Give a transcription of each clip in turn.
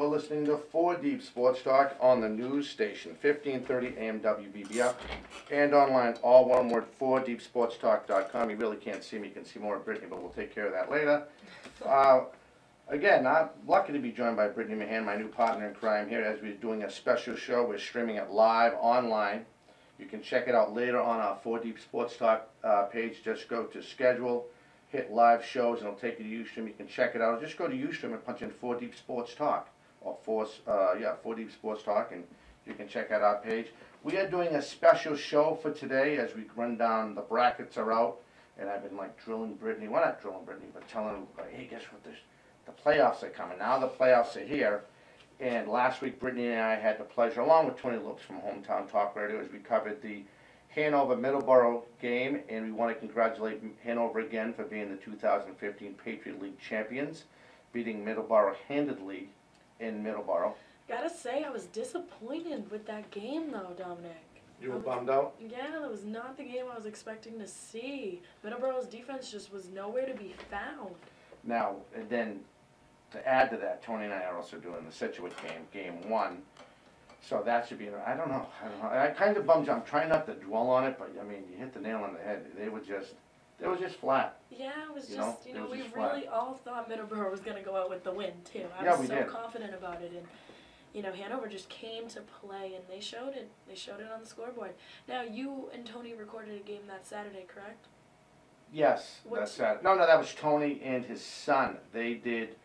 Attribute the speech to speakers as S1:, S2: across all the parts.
S1: are listening to 4 Deep Sports Talk on the news station, 1530 AM WBBF, and online, all one word, 4deepsportstalk.com. You really can't see me. You can see more of Brittany, but we'll take care of that later. Again, I'm lucky to be joined by Brittany Mahan, my new partner in crime here, as we're doing a special show. We're streaming it live online. You can check it out later on our 4 Deep Sports Talk page. Just go to schedule, hit live shows, and it'll take you to Ustream. You can check it out. Just go to Ustream and punch in 4 Deep Sports Talk, or 4 Deep Sports Talk, and you can check out our page. We are doing a special show for today as we run down. The brackets are out, and I've been like drilling Brittany. Well, not drilling Brittany, but telling her, hey, guess what? The playoffs are coming. Now the playoffs are here. And last week, Brittany and I had the pleasure, along with Tony Lopes from Hometown Talk Radio, as we covered the Hanover-Middleborough game, and we want to congratulate Hanover again for being the 2015 Patriot League champions, beating Middleborough handedly in Middleborough.
S2: Gotta say, I was disappointed with that game, though, Dominic.
S1: You were bummed out?
S2: Yeah, that was not the game I was expecting to see. Middleborough's defense just was nowhere to be found.
S1: Now, and then, to add to that, Tony and I are also doing the Situate game 1. So that should be, I don't know. I kind of bummed you. I'm trying not to dwell on it, but I mean, you hit the nail on the head. They were just flat.
S2: Yeah, it was we
S1: just
S2: really
S1: flat.
S2: all thought Middleborough was going to go out with the win, too. I was so confident about it. And, Hanover just came to play, and they showed it. They showed it on the scoreboard. Now, you and Tony recorded a game that Saturday, correct?
S1: Yes, that's Saturday. No, that was Tony and his son. They did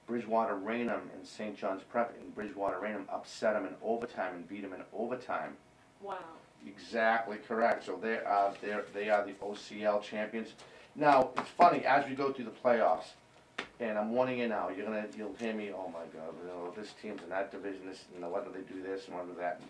S1: Bridgewater Raynham in St. John's Prep, and Bridgewater Raynham upset him in overtime and beat him in overtime.
S2: Wow. Exactly
S1: correct. So they are the OCL champions. Now, it's funny, as we go through the playoffs, and I'm warning you now, you'll hear me, oh my God, this team's in that division, why do they do this and why do that?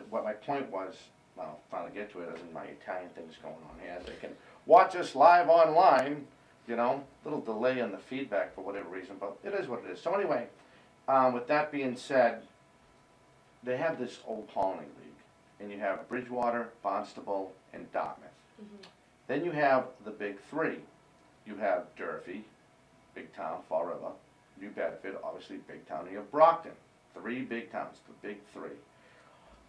S1: What my point was, well, I'll finally get to it, as in my Italian thing's going on here, as they can watch us live online, little delay on the feedback for whatever reason, but it is what it is. So anyway, with that being said, they have this old Colony League, and you have Bridgewater, Barnstable, and Dartmouth. Mm-hmm. Then you have the big 3. You have Durfee, big town, Fall River, New Bedford, obviously big town, and you have Brockton. 3 big towns, the big 3.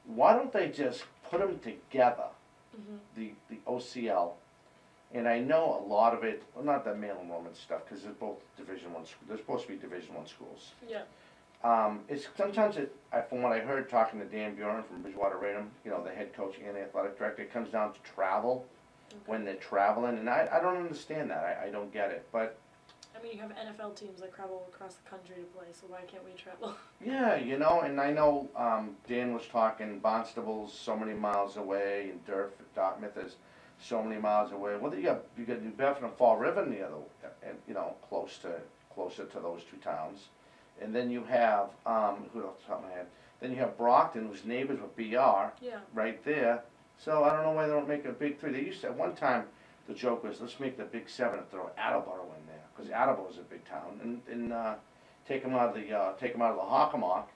S1: Why don't they just put them together, mm-hmm. the OCL? And I know a lot of it, well, not the male enrollment stuff, because they're both Division I. They're supposed to be Division I schools.
S2: Yeah.
S1: It's sometimes from what I heard talking to Dan Bjorn from Bridgewater Raynham, the head coach and the athletic director, it comes down to travel when they're traveling, and I don't understand that. I don't get it, but.
S2: I mean, you have NFL teams that travel across the country to play, so why can't we travel?
S1: Yeah, and I know Dan was talking Barnstable's so many miles away, and Dartmouth is so many miles away. Well, you got New Bedford and Fall River in the other, and closer to those 2 towns, and then you have who else off the top of my head? Then you have Brockton, who's neighbors with BR, right there. So I don't know why they don't make a big 3. They used to at one time. The joke was, let's make the big 7 and throw Attleboro in there, because Attleboro is a big town, and take them out of the Hockomock,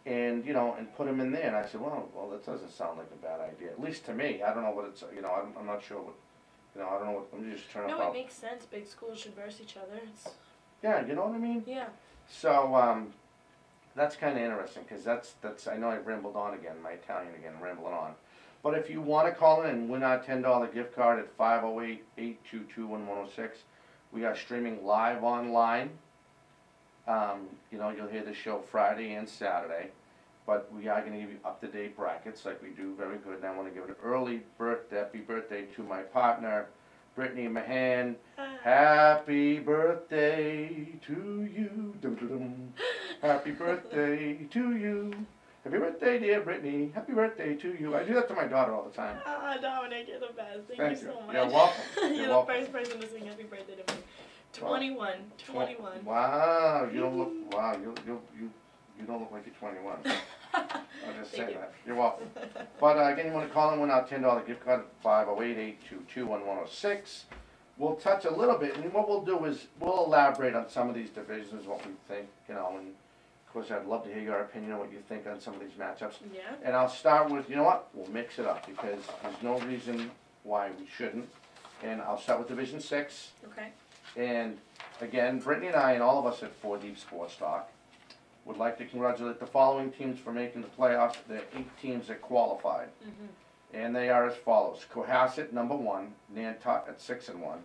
S1: and and put them in there. And I said, well, that doesn't sound like a bad idea, at least to me. I don't know what it's, I'm not sure what, I don't know what. Let me just turn it off.
S2: No, it makes sense. Big schools should verse each other.
S1: Yeah, you know what I mean.
S2: Yeah.
S1: So that's kind of interesting, because that's I know I rambled on again, my Italian again, rambling on. But if you want to call in and win our $10 gift card at 508-822-1106, we are streaming live online. You'll hear the show Friday and Saturday, but we are going to give you up-to-date brackets like we do very good. And I want to give an happy birthday to my partner, Brittany Mahan. Happy birthday to you. Dum, dum, dum. Happy birthday to you. Happy birthday, dear Brittany. Happy birthday to you. I do that to my daughter all the time.
S2: Dominic, you're the best. Thank you so much.
S1: You're welcome.
S2: You're the first person to sing happy birthday to me. 21.
S1: Wow, you don't look. Wow, you don't look like you're 21. I'll just say that. You're welcome. But again, you want to call and win our $10 gift card at 508-822-1106. We'll touch a little bit, and what we'll do is we'll elaborate on some of these divisions, what we think, and. Of course, I'd love to hear your opinion on what you think on some of these matchups.
S2: Yeah.
S1: And I'll start with, we'll mix it up, because there's no reason why we shouldn't. And I'll start with Division 6.
S2: Okay.
S1: And again, Brittany and I and all of us at 4 Deep Sports Talk would like to congratulate the following teams for making the playoffs. There are 8 teams that qualified. And they are as follows. Cohasset, number 1, Nantucket at 6-1.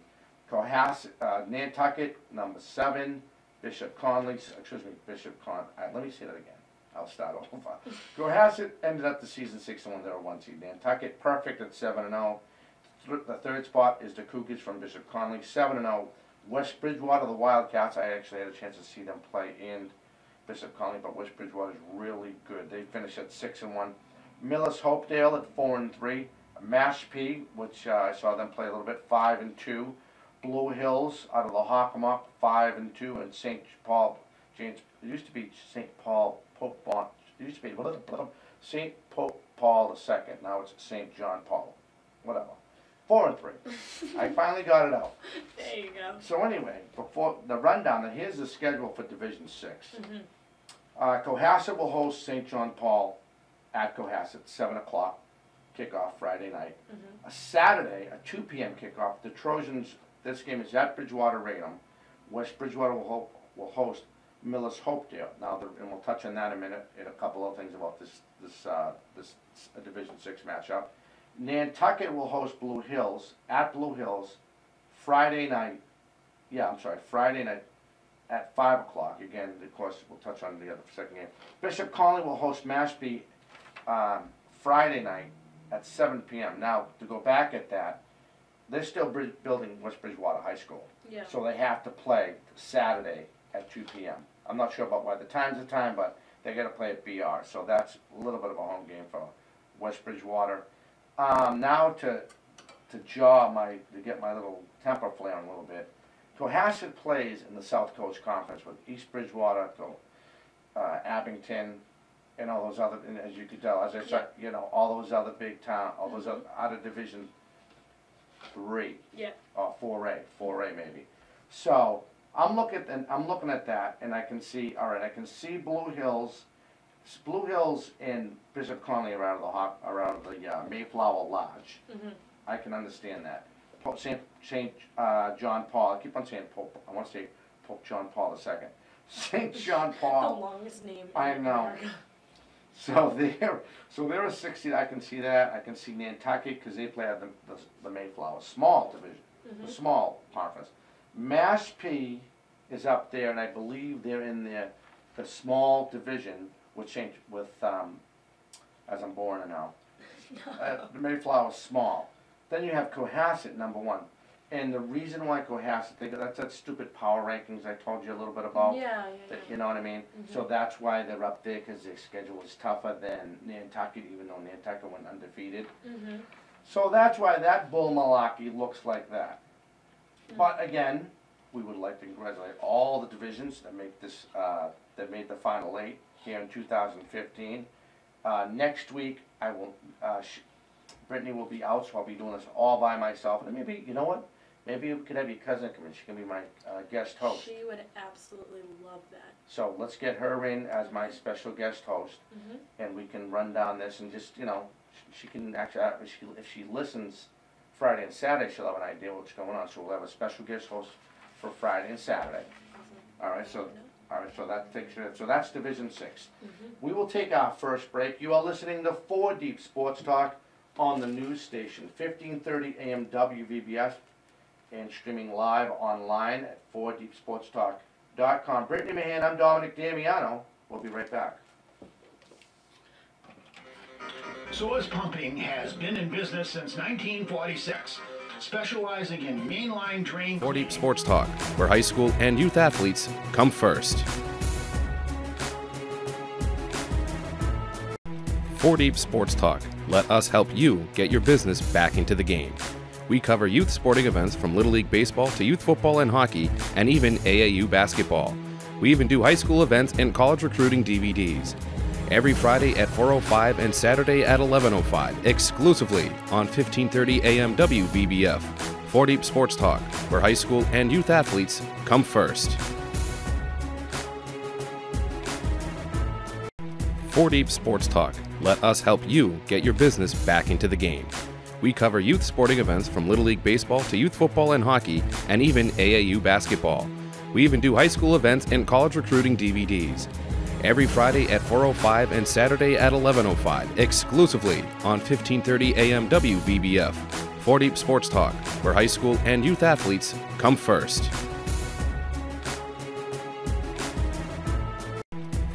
S1: Nantucket, number 7, Bishop Conley, let me say that again. I'll start over. Cohasset ended up the season 6-1, they're a 1 seed. Nantucket, perfect at 7-0. The third spot is the Cougars from Bishop Conley, 7-0. West Bridgewater, the Wildcats, I actually had a chance to see them play in Bishop Conley, but West Bridgewater is really good. They finished at 6-1. Millis Hopedale at 4-3. Mashpee, which I saw them play a little bit, 5-2. Blue Hills out of the Hockomock, 5-2, and St. Paul, James. It used to be St. Paul Pope Bon. It used to be St. Pope Paul II. Now it's St. John Paul. Whatever. 4-3. I finally got it out.
S2: There you go.
S1: So anyway, before the rundown, here's the schedule for Division 6. Cohasset will host St. John Paul at Cohasset, 7 o'clock kickoff Friday night. A Saturday, a 2 p.m. kickoff. The Trojans, this game is at Bridgewater Raynham. West Bridgewater will host Millis Hopedale. Now, and we'll touch on that in a minute, and a couple of things about this Division 6 matchup. Nantucket will host Blue Hills at Blue Hills Friday night. Friday night at 5 o'clock. Again, of course, we'll touch on the other second game. Bishop Conley will host Mashpee Friday night at 7 p.m. Now, to go back at that, they're still building West Bridgewater High School.
S2: Yeah.
S1: So they have to play Saturday at 2 p.m. I'm not sure about why the time's the time, but they got to play at BR. So that's a little bit of a home game for West Bridgewater. Now to get my little temper flaring a little bit. Cohasset plays in the South Coast Conference with East Bridgewater, Abington, and all those other. And as you could tell, as I said, all those other big towns, all those other out of Division 3, or 4A maybe. So I'm looking at that, and I can see. All right, I can see Blue Hills and Bishop Conley around the Mayflower Lodge. I can understand that. St. John Paul. I keep on saying Pope. I want to say Pope John Paul II. St. John Paul.
S2: The longest name.
S1: I know. So they're a 60. I can see that. I can see Nantucket because they play at the Mayflower small division, the small conference. Mashpee is up there, and I believe they're in the small division with as I'm born now. The Mayflower small. Then you have Cohasset, number 1. And the reason why Cohasset, that's that stupid power rankings I told you a little bit about.
S2: Yeah.
S1: You know what I mean? So that's why they're up there, because their schedule is tougher than Nantucket, even though Nantucket went undefeated. So that's why that bull malarkey looks like that. But again, we would like to congratulate all the divisions that make this, that made the Final 8 here in 2015. Next week, I will. Brittany will be out, so I'll be doing this all by myself. And maybe, you know what? Maybe you could have your cousin come in. She can be my guest host.
S2: She would absolutely love that.
S1: So let's get her in as my special guest host, and we can run down this and just, she can actually, if she listens Friday and Saturday, she'll have an idea what's going on. So we'll have a special guest host for Friday and Saturday. All right, so that takes it. So that's Division 6. We will take our first break. You are listening to 4 Deep Sports Talk on the news station, 1530 AM WVBF, and streaming live online at 4deepsportstalk.com. Brittany Mahan, I'm Dominic Damiano. We'll be right back.
S3: Suez Pumping has been in business since 1946, specializing in mainline drain.
S4: 4 Deep Sports Talk, where high school and youth athletes come first. 4 Deep Sports Talk. Let us help you get your business back into the game. We cover youth sporting events from Little League Baseball to youth football and hockey, and even AAU basketball. We even do high school events and college recruiting DVDs. Every Friday at 4:05 and Saturday at 11:05, exclusively on 1530 AM WVBF. 4 Deep Sports Talk, where high school and youth athletes come first. 4 Deep Sports Talk. Let us help you get your business back into the game. We cover youth sporting events from Little League Baseball to youth football and hockey, and even AAU basketball. We even do high school events and college recruiting DVDs. Every Friday at 4:05 and Saturday at 11:05, exclusively on 1530 AM WBBF. 4 Deep Sports Talk, where high school and youth athletes come first.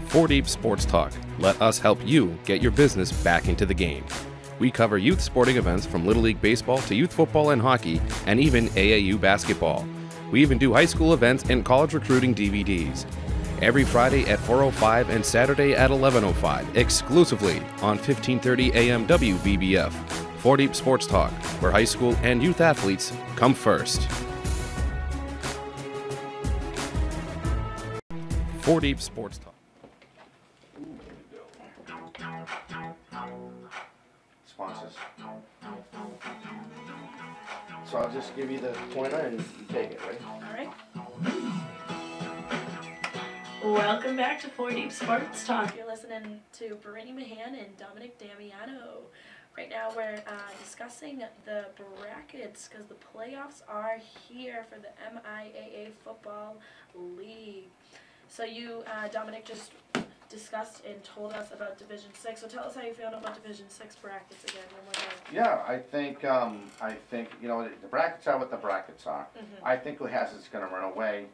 S4: 4 Deep Sports Talk. Let us help you get your business back into the game. We cover youth sporting events from Little League Baseball to youth football and hockey, and even AAU basketball. We even do high school events and college recruiting DVDs. Every Friday at 4:05 and Saturday at 11:05, exclusively on 1530 AM WBBF. 4 Deep Sports Talk, where high school and youth athletes come first. 4 Deep Sports Talk.
S1: Sponsors. So I'll just give you the pointer and you take it, right?
S2: Alright. Welcome back to 4 Deep Sports Talk. You're listening to Brittany Mahan and Dominic Damiano. Right now we're discussing the brackets because the playoffs are here for the MIAA Football League. So you, Dominic, just discussed and told us about Division 6. So tell us how you feel about Division 6 brackets again one more time.
S1: Yeah, I think you know the brackets are what the brackets are.
S2: Mm-hmm.
S1: I think Cohasset's going to run away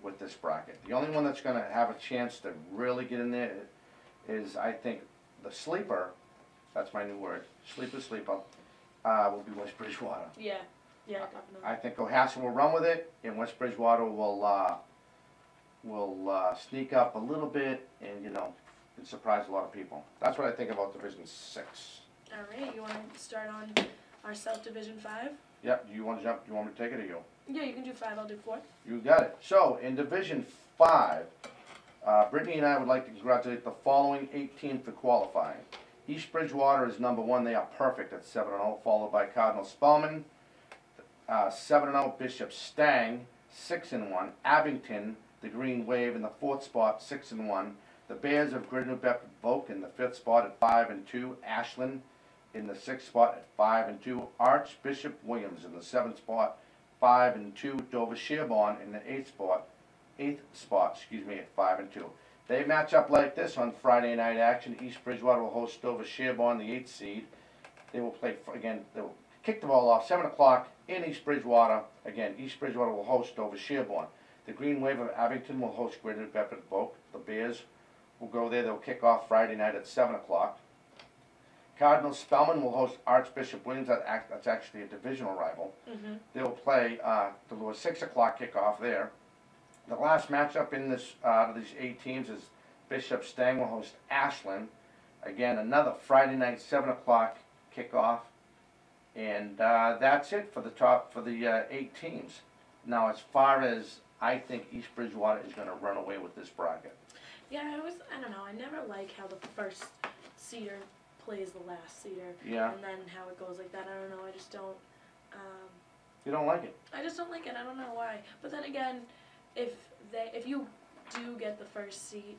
S1: with this bracket. The only one that's going to have a chance to really get in there is, I think, the sleeper. That's my new word. Sleeper will be West Bridgewater.
S2: Yeah, definitely.
S1: I think Cohasset will run with it, and West Bridgewater will sneak up a little bit and, you know, and surprise a lot of people. That's what I think about Division 6.
S2: All right, you want to start on our South Division 5?
S1: Yep. Do you want to jump? Do you want me to take it or you?
S2: Yeah, you can do 5. I'll do 4.
S1: You got it. So in Division 5, Brittany and I would like to congratulate the following 8 teams for qualifying. East Bridgewater is number 1. They are perfect at 7-0, followed by Cardinal Spellman, 7-0, Bishop Stang, 6-1, Abington, the Green Wave in the 4th spot, 6-1. The Bears of Greater New Bedford Voke in the 5th spot at 5-2. Ashland in the 6th spot at 5-2. Archbishop Williams in the 7th spot, 5-2. Dover Sherborne in the 8th spot, at 5-2. They match up like this on Friday night action. East Bridgewater will host Dover Sherborne, the 8th seed. They will play again. They will kick the ball off 7 o'clock in East Bridgewater. Again, East Bridgewater will host Dover Sherborne. The Green Wave of Abington will host Greater New Bedford Voke. The Bears will go there. They'll kick off Friday night at 7 o'clock. Cardinal Spellman will host Archbishop Williams. That's actually a divisional rival.
S2: Mm-hmm.
S1: They'll play the 6 o'clock kickoff there. The last matchup in this out of these 8 teams is Bishop Stang will host Ashland. Again, another Friday night 7 o'clock kickoff. And that's it for the 8 teams. Now, as far as I think East Bridgewater is going to run away with this bracket.
S2: Yeah, I don't know. I never like how the first seeder plays the last seeder.
S1: Yeah.
S2: And then how it goes like that. I don't know. I just don't.
S1: You don't like it?
S2: I just don't like it. I don't know why. But then again, if you do get the first seed,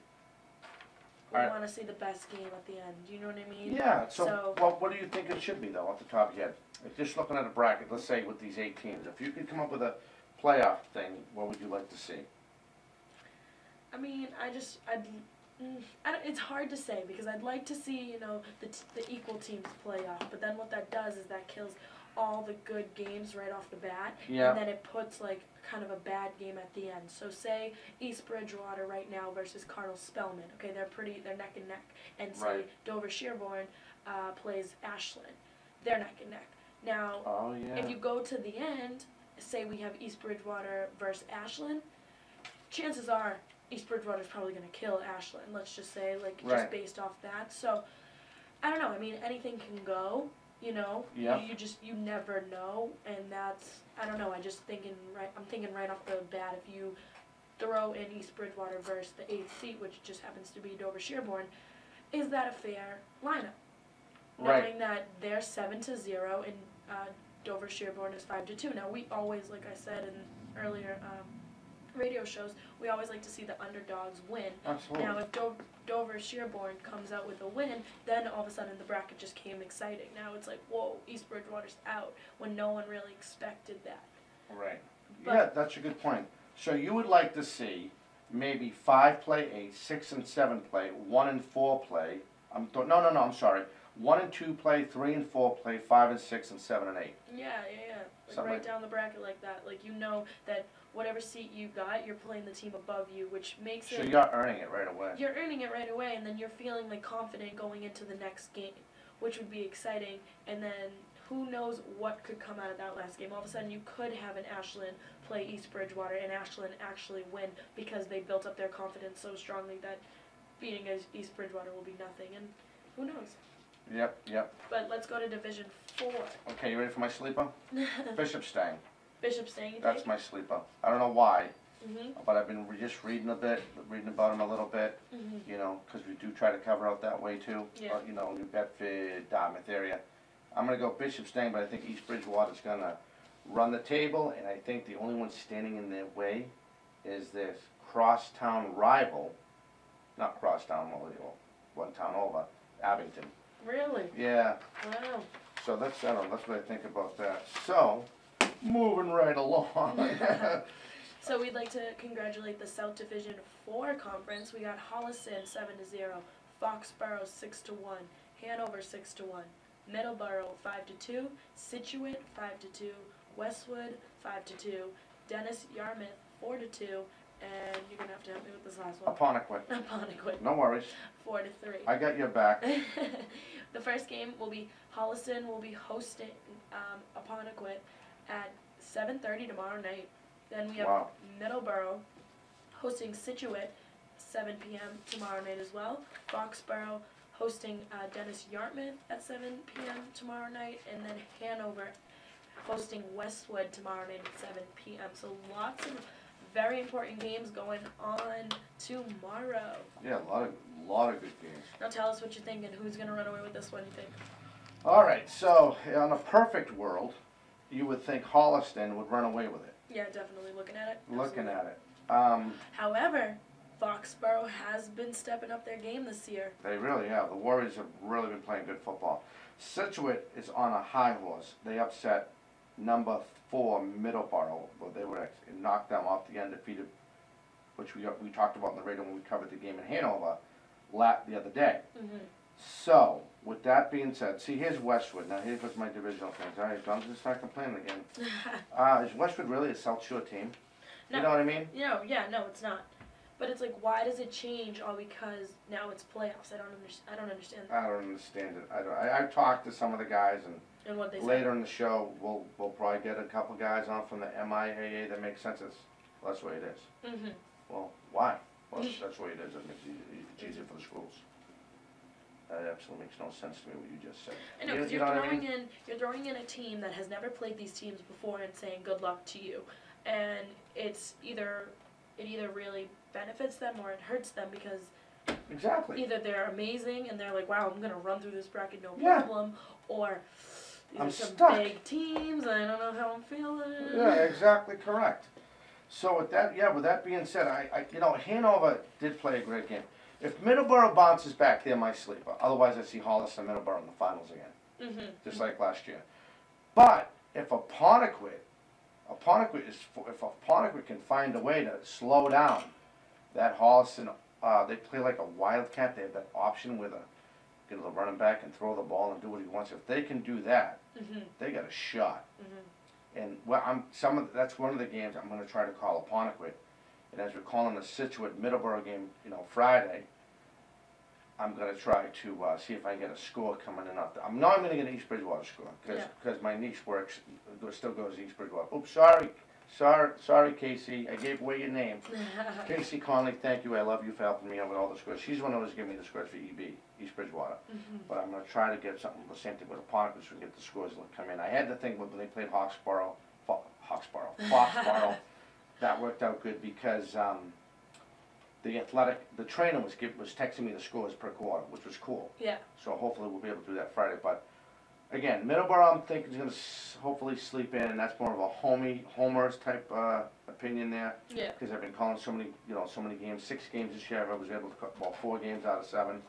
S2: we want to see the best game at the end. You know what I mean?
S1: Yeah. So well, what do you think it should be, though, off the top of your head? If just looking at a bracket, let's say with these 8 teams, if you could come up with a playoff thing, what would you like to see?
S2: I mean, it's hard to say because I'd like to see, you know, the equal teams play off. But then what that does is that kills all the good games right off the bat.
S1: Yeah.
S2: And then it puts like kind of a bad game at the end. So say East Bridgewater right now versus Cardinal Spellman. Okay, they're neck and neck. And say Dover Sherborne plays Ashland. They're neck and neck. Now, if you go to the end, say we have East Bridgewater versus Ashland, chances are East Bridgewater's probably going to kill Ashland. Let's just say, like, just based off that. So, I don't know. I mean, anything can go, you know.
S1: Yeah.
S2: You never know, and that's, I don't know. I'm thinking right off the bat, if you throw in East Bridgewater versus the 8th seat, which just happens to be Dover Sherborne, is that a fair lineup? Knowing that they're 7-0 and Dover Sherborne is 5-2. Now, we always, like I said in earlier radio shows, we always like to see the underdogs win.
S1: Absolutely.
S2: Now, if Dover Sherborne comes out with a win, then all of a sudden the bracket just came exciting. Now it's like, whoa, East Bridgewater's out, when no one really expected that.
S1: Right. Yeah, that's a good point. So you would like to see maybe 5 play 8, 6 and 7 play, 1 and 4 play. I'm sorry. 1 and 2 play, 3 and 4 play, 5 and 6 and 7 and 8.
S2: Yeah. Like right down the bracket like that. Like you know that whatever seat you got, you're playing the team above you, which makes it.
S1: So you're earning it right away.
S2: You're earning it right away, and then you're feeling like confident going into the next game, which would be exciting. And then who knows what could come out of that last game? All of a sudden, you could have an Ashland play East Bridgewater, and Ashland actually win because they built up their confidence so strongly that beating East Bridgewater will be nothing. And who knows?
S1: Yep.
S2: But let's go to Division 4.
S1: Okay, you ready for my sleeper? Bishop staying.
S2: Bishop staying.
S1: That's my sleeper. I don't know why,
S2: Mhm.
S1: but I've been just reading about him a little bit.
S2: Mhm.
S1: You know, because we do try to cover out that way too.
S2: Yeah.
S1: You know, New Bedford, Dartmouth area. I'm gonna go Bishop staying, but I think East Bridgewater's gonna run the table, and I think the only one standing in their way is this crosstown rival, not crosstown, well, one town over, Abington.
S2: Really?
S1: Yeah.
S2: Wow.
S1: So that's what I think about that. So, moving right along.
S2: So we'd like to congratulate the South Division 4 conference. We got Holliston 7-0, Foxborough 6-1, Hanover 6-1, Middleborough 5-2, Situate 5-2, Westwood 5-2, Dennis Yarmouth 4-2, and you're gonna have to help me with this last one.
S1: Apponequet. No worries.
S2: 4-3.
S1: I got your back.
S2: The first game will be Holliston will be hosting Apponequet at 7:30 tomorrow night. Then we have Middleborough hosting Situate 7 p.m. tomorrow night as well. Foxborough hosting Dennis Yarmouth at 7 p.m. tomorrow night, and then Hanover hosting Westwood tomorrow night at 7 p.m. So lots of very important games going on tomorrow.
S1: Yeah, a lot of good games.
S2: Now tell us what you think and who's going to run away with this one, you think?
S1: All right, so on a perfect world, you would think Holliston would run away with it.
S2: Yeah, definitely looking at it.
S1: Looking at it.
S2: However, Foxborough has been stepping up their game this year.
S1: They really have. The Warriors have really been playing good football. Situate is on a high horse. They upset number 4 Middleborough. Well, they were knocked them off the undefeated, which we talked about in the radio when we covered the game in Hanover the other day. Mm-hmm. So, with that being said, see, here's Westwood. Now, here's my divisional things. All right, don't just start complaining again. Is Westwood really a South Shore team? No. You know what I mean?
S2: No, it's not. But it's like, why does it change all because now it's playoffs? I don't understand that.
S1: I don't understand it. I've talked to some of the guys,
S2: and what they
S1: later in the show, we'll probably get a couple guys on from the MIAA that makes sense. Well, that's the way it is. Mm-hmm. Well, why? Well, that's the way it is. It's easier for the schools. That absolutely makes no sense to me what you just said.
S2: I know, because you're throwing in a team that has never played these teams before and saying good luck to you, and it either really benefits them or it hurts them because either they're amazing and they're like, wow, I'm gonna run through this bracket no problem, or these are some big teams and I don't know how I'm feeling.
S1: Yeah, exactly correct. So with that being said, I Hanover did play a great game. If Middleborough bounces back, they're my sleeper. Otherwise, I see Hollis and Middleborough in the finals again, just like last year. But if Apponequet can find a way to slow down that Holliston, they play like a wildcat. They have that option where the running back can throw the ball and do what he wants. If they can do that, they got a shot. And that's one of the games I'm going to try to call Apponequet. And as we're calling the Situate Middleborough game, Friday, I'm going to try to see if I can get a score coming in up there. I'm not going to get an East Bridgewater score because my niece still goes East Bridgewater. Oops, sorry, Casey. I gave away your name. Casey Conley, thank you. I love you for helping me out with all the scores. She's the one who was giving me the scores for EB, East Bridgewater. But I'm going to try to get something, the same thing with Apponequet, so we can get the scores that come in. I had to think when they played Foxborough. That worked out good because the trainer was texting me the scores per quarter, which was cool.
S2: Yeah.
S1: So hopefully we'll be able to do that Friday. But again, Middleborough, I'm thinking is going to hopefully sleep in, and that's more of a homers type opinion there. Yeah. Because I've been calling so many games, 6 games this year. I was able to call 4 games out of 7.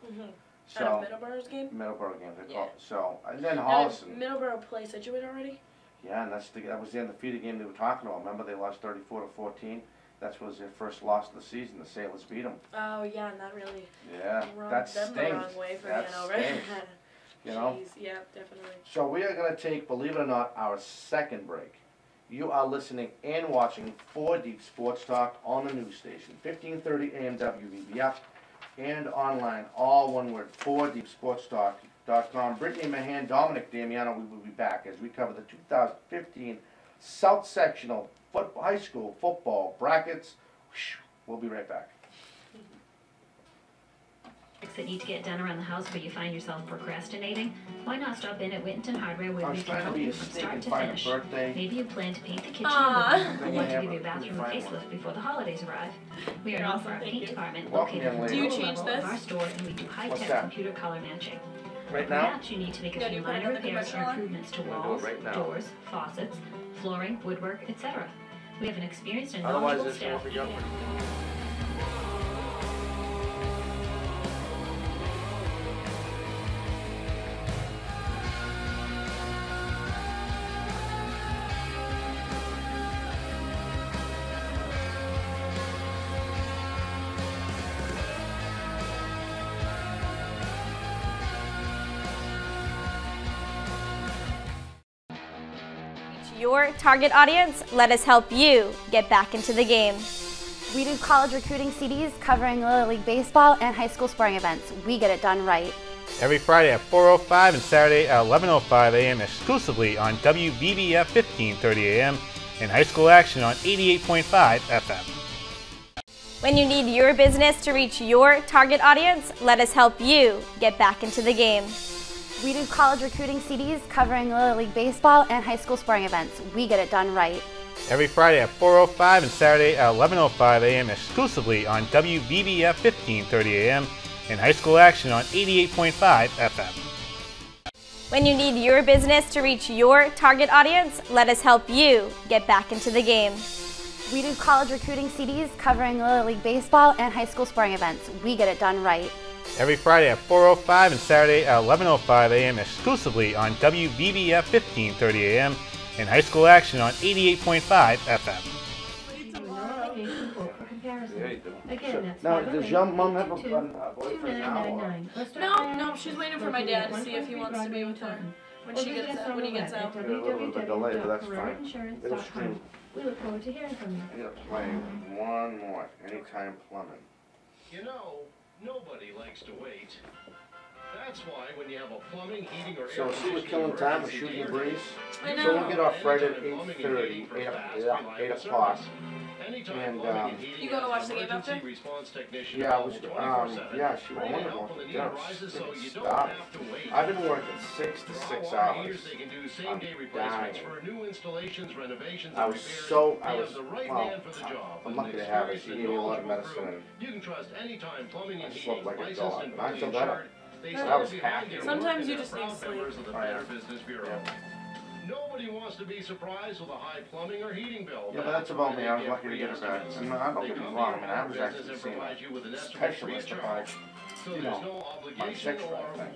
S2: So out of Middleborough's game.
S1: Middleborough games. So and then Holliston.
S2: Middleborough play Situate already.
S1: Yeah, and that was the undefeated game they were talking about. Remember, they lost 34-14. That was their first loss of the season. The Sailors beat them.
S2: Oh yeah, and that really
S1: that
S2: them the wrong way for Hanover.
S1: You know?
S2: Jeez, yeah, definitely.
S1: So we are going to take, believe it or not, our second break. You are listening and watching 4 Deep Sports Talk on the news station, 1530 AM WVBF, and online, all one word, 4deepsportstalk.com. Brittany Mahan, Dominic Damiano, we will be back as we cover the 2015 South Sectional High School Football Brackets. We'll be right back.
S5: That need to get done around the house but you find yourself procrastinating? Why not stop in at Whittington Hardware where we can help you from start to finish? Maybe you plan to paint the kitchen or want to give your bathroom a facelift before the holidays arrive. We are known for our paint department located on the lower level of our store, and we do high-tech computer color matching.
S1: Right now?
S5: Perhaps you need to make a few minor repairs or improvements to walls, doors, faucets, flooring, woodwork, etc. We have an experienced and knowledgeable staff.
S6: Your target audience, let us help you get back into the game. We do college recruiting CDs covering Little League Baseball and high school sporting events. We get it done right.
S7: Every Friday at 4:05 and Saturday at 11:05 a.m. exclusively on WVBF 1530 a.m. and high school action on 88.5 FM.
S6: When you need your business to reach your target audience, let us help you get back into the game. We do college recruiting CDs covering Little League Baseball and high school sporting events. We get it done right.
S7: Every Friday at 4:05 and Saturday at 11:05 a.m. exclusively on WVBF 1530 a.m. and high school action on 88.5 FM.
S6: When you need your business to reach your target audience, let us help you get back into the game. We do college recruiting CDs covering Little League Baseball and high school sporting events. We get it done right.
S7: Every Friday at 4:05 and Saturday at 11:05 a.m. exclusively on WVBF 1530 a.m. and high school action on 88.5 FM.
S1: Now, does your mom have a boyfriend now?
S2: No, she's waiting for my dad to see if he wants to be with her when he gets out.
S1: A little bit of a delay, but that's fine. It'll stream.
S5: We look forward to hearing from you.
S1: I'm going to play one more, Anytime Plumbing.
S3: You know, nobody likes to wait. That's why when you have a plumbing, heating, or
S1: So see we're killing time, we're shooting the breeze.
S2: I know.
S1: So we'll get off Friday at 8:30, 8 o'clock. And
S2: You going to watch the game after?
S1: yeah, I was yeah, she was wonderful. Yeah, stop. I've been working 6 to 6 hours. I'm dying. I'm lucky to have her. She gave me a lot of medicine and I slept like a dog. I feel better. So I was happy.
S2: Sometimes you just need to sleep.
S3: Nobody wants to be surprised with a high plumbing or heating bill.
S1: Yeah, but that's about me. I was lucky to get her back. And I don't get me wrong. I mean, I was actually seeing a specialist about, you know, my sexual thing.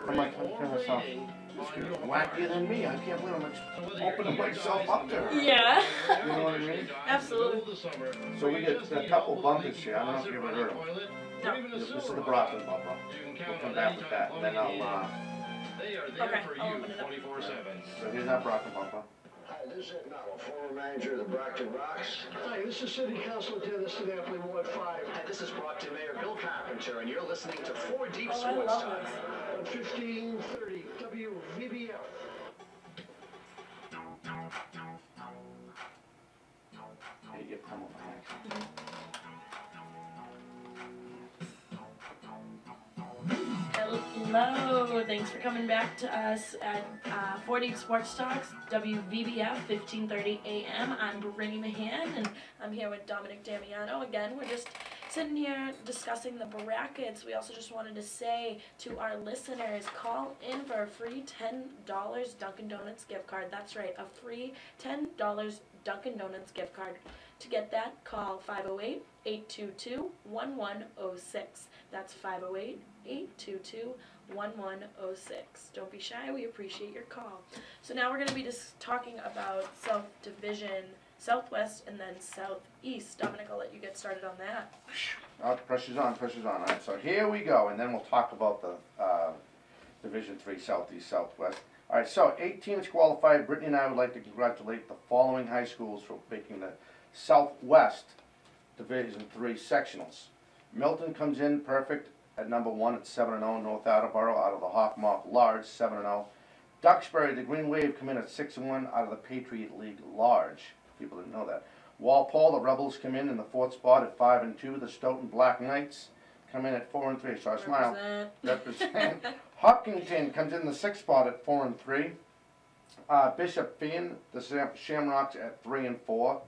S1: I'm like, I'm thinking to myself, this girl's wackier than me. I can't believe I'm opening myself up to her.
S2: Yeah.
S1: You know what I mean?
S2: Absolutely.
S1: So we get a couple bumpers here. I don't know if you ever heard of them.
S2: No.
S1: This is the Brockton bumper. We'll come back with that. And then I'll,
S3: They are there for
S2: I'll
S3: you
S2: open it up.
S3: 24/7.
S1: so here's that Brockton bumper.
S8: Hi, this is Ed Nuttall, former manager of the Brockton Rocks. Hi, this is City Council Dennis Sinapoli, Ward 5.
S9: Hi, this is Brockton Mayor Bill Carpenter, and you're listening to 4 Deep
S2: Oh, I
S9: Sports
S2: love
S9: Talk.
S2: this.
S8: On 1530 WVBF.
S1: Hey, you get some of my accent.
S2: Hello, thanks for coming back to us at 4 Deep Sports Talks, WVBF 1530 AM. I'm Brittany Mahan, and I'm here with Dominic Damiano. Again, we're just sitting here discussing the brackets. We also just wanted to say to our listeners, call in for a free $10 Dunkin' Donuts gift card. That's right, a free $10 Dunkin' Donuts gift card. To get that, call 508-822-1106. That's 508-822-1106. Don't be shy, we appreciate your call. So now we're going to be just talking about South Division Southwest, and then Southeast. Dominic, I'll let you get started on that.
S1: Pressure's on, pressure's on. All right, so here we go, and then we'll talk about the Division III Southeast, Southwest. All right, so 8 teams qualified. Brittany and I would like to congratulate the following high schools for making the Southwest Division III sectionals. Milton comes in perfect at number 1 at 7-0. North Attleboro out of the Hockomock Large, 7-0. Duxbury, the Green Wave, come in at 6-1 out of the Patriot League Large. People didn't know that. Walpole, the Rebels, come in the 4th spot at 5-2. The Stoughton Black Knights come in at 4-3. So I smile. Represent. Hopkinton comes in the 6th spot at 4-3. Bishop Finn, the Shamrocks, at 3-4.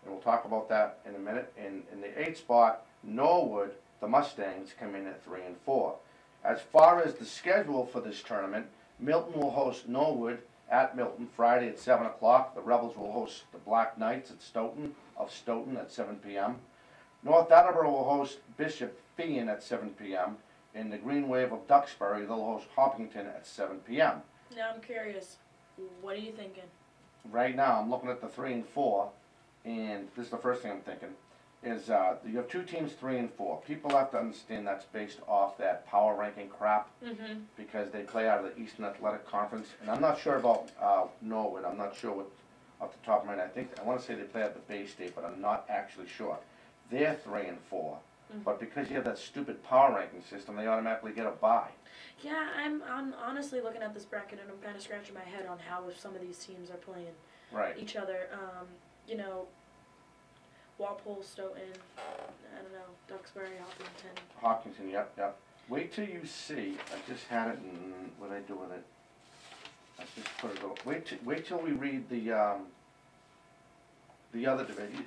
S1: And we'll talk about that in a minute. And in the 8th spot, Norwood, the Mustangs, come in at 3-4. As far as the schedule for this tournament, Milton will host Norwood at Milton Friday at 7 o'clock. The Rebels will host the Black Knights at Stoughton at 7 p.m. North Attleboro will host Bishop Finn at 7 p.m. And the Green Wave of Duxbury, they'll host Hopkinton at 7 p.m.
S2: Now I'm curious, what are you thinking?
S1: Right now, I'm looking at the 3 and 4, and this is the first thing I'm thinking, is you have 2 teams, 3 and 4. People have to understand that's based off that power ranking crap, because they play out of the Eastern Athletic Conference. And I'm not sure about Norwood. I'm not sure what, off the top of my head. I want to say they play at the Bay State, but I'm not actually sure. They're 3 and 4. But because you have that stupid power ranking system, they automatically get a bye.
S2: Yeah, I'm honestly looking at this bracket and I'm kind of scratching my head on how some of these teams are playing each other. You know, Walpole, Stoughton, I don't know, Duxbury, Hopkinton.
S1: Hopkinton, yep. Wait till you see. I just had it, and what did I do with it? I just put it over. Wait till we read the other division.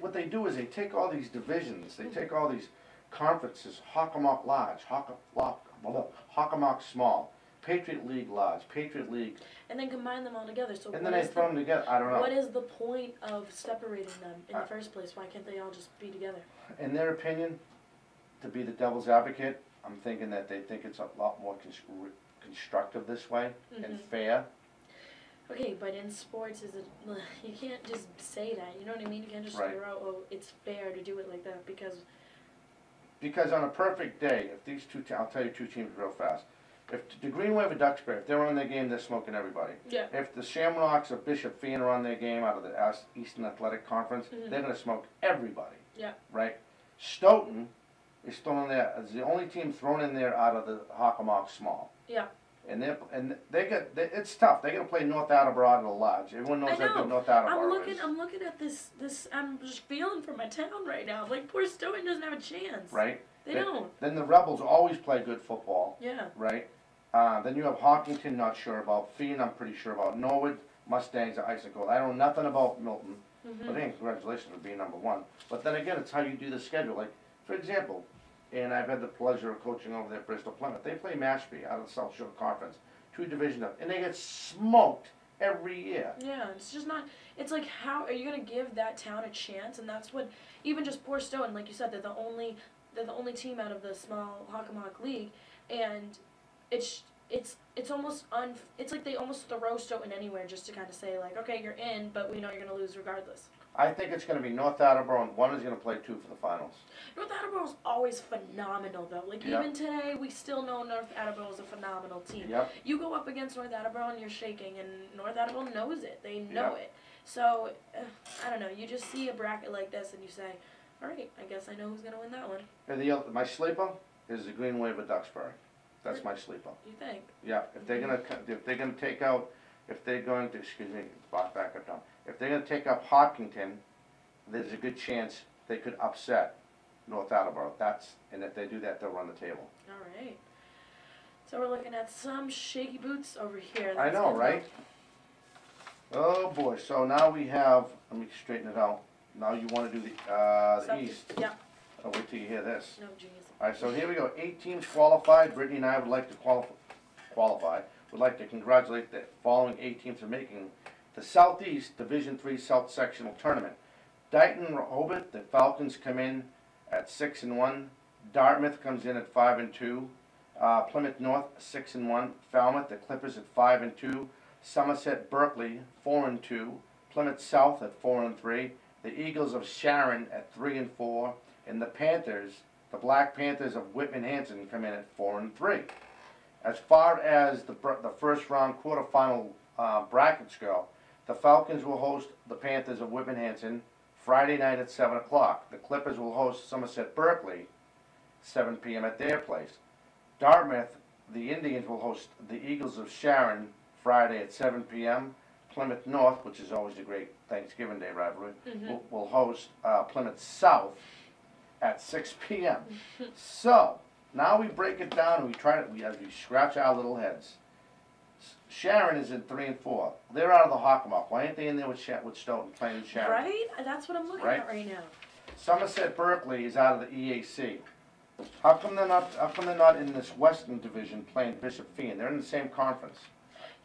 S1: What they do is they take all these divisions, they take all these conferences, Hockomock Large, Hockomock Small, Patriot League Large, Patriot League.
S2: And then combine them all together. So
S1: and then they throw them together. I don't know.
S2: What is the point of separating them in the first place? Why can't they all just be together?
S1: In their opinion, to be the devil's advocate, I'm thinking that they think it's a lot more constructive this way and fair.
S2: Okay, but in sports, you can't just say that. You know what I mean? You can't just throw out, oh, it's fair to do it like that because
S1: on a perfect day, if these I'll tell you 2 teams real fast. If the Green Wave of Duxbury, if they're on their game, they're smoking everybody.
S2: Yeah.
S1: If the Shamrocks of Bishop Finn are on their game out of the Eastern Athletic Conference, they're going to smoke everybody.
S2: Yeah.
S1: Right? Stoughton is thrown in there as the only team thrown in there out of the Hockomock Small.
S2: Yeah.
S1: And it's tough. They're gonna play North Attleboro out of the Lodge. Everyone knows how good North Attleboro is.
S2: I'm looking at this. I'm just feeling for my town right now. Like poor Stoughton doesn't have a chance.
S1: Right.
S2: They don't.
S1: Then the Rebels always play good football.
S2: Yeah.
S1: Right. Then you have Hopkinton. Not sure about. Finn, I'm pretty sure about. Norwood, Mustangs, Ice and Gold. I know nothing about Milton. But hey, congratulations for being number 1. But then again, it's how you do the schedule. Like for example. And I've had the pleasure of coaching over there at Bristol Plymouth. They play Mashpee out of the South Shore Conference, 2 divisions up, and they get smoked every year.
S2: Yeah, it's just not. It's like, how are you gonna give that town a chance? And that's what, even just poor Stoughton, like you said, they're the only team out of the small Hockomock League, and it's almost it's like they almost throw Stoughton anywhere just to kind of say like, okay, you're in, but we know you're gonna lose regardless.
S1: I think it's going to be North Attleboro, and 1 is going to play 2 for the finals.
S2: North Attleboro's always phenomenal, though. Like, even today, we still know North Attleboro's a phenomenal team.
S1: Yep.
S2: You go up against North Attleboro and you're shaking, and North Attleboro knows it. They know it. So, I don't know. You just see a bracket like this, and you say, all right, I guess I know who's going to win that one.
S1: And my sleeper is the Green Wave of Duxbury. That's my sleeper.
S2: You think?
S1: Yeah. If they're going to take out, if they're going to, excuse me, back up down. If they're going to take up Hopkinton, there's a good chance they could upset North Attleboro. And if they do that, they'll run the table.
S2: All right. So we're looking at some shaky boots over here.
S1: I know, right? Oh boy. So now we have. Let me straighten it out. Now you want to do the East.
S2: Yeah.
S1: I'll wait till you hear this.
S2: No, jeez.
S1: All right. So here we go. 8 teams qualified. Brittany and I would like to qualify. Would like to congratulate the following 8 teams for making the Southeast Division III South Sectional Tournament. Dighton Rehoboth, the Falcons come in at 6-1. Dartmouth comes in at 5-2. Plymouth North 6-1. Falmouth, the Clippers at 5-2. Somerset Berkeley 4-2. Plymouth South at 4-3. The Eagles of Sharon at 3-4. And the Panthers, the Black Panthers of Whitman-Hanson, come in at 4-3. As far as the first round quarterfinal brackets go, the Falcons will host the Panthers of Whitman-Hanson Friday night at 7 o'clock. The Clippers will host Somerset Berkeley 7 p.m. at their place. Dartmouth, the Indians will host the Eagles of Sharon Friday at 7 p.m. Plymouth North, which is always a great Thanksgiving Day rivalry, will host Plymouth South at 6 p.m. So now we break it down and we scratch our little heads. Sharon is in 3-4. They're out of the Hockomock. Why ain't they in there with Stoughton playing Sharon?
S2: Right? That's what I'm looking at right now.
S1: Somerset Berkeley is out of the EAC. How come they're not in this Western Division playing Bishop Fee? They're in the same conference.